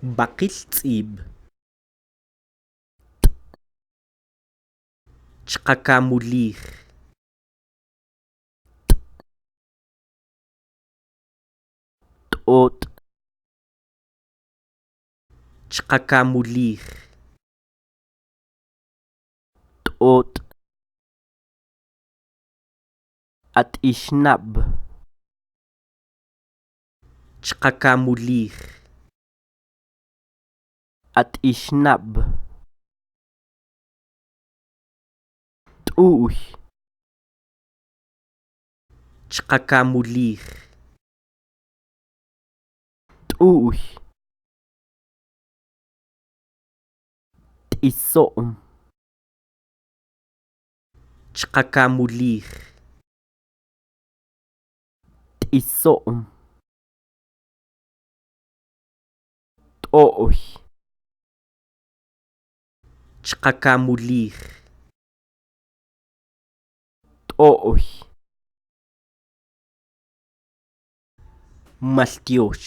Baqiltz'ib ch'qakamulij t'ot ch'qakamulij t'ot at'ixnab' ch'qakamulij at'ixnab' t'u'y ch'qakamulij t'u'y t'iso'm ch'qakamulij t'iso'm t'o'y ch'qakamulij t'o'y maltyux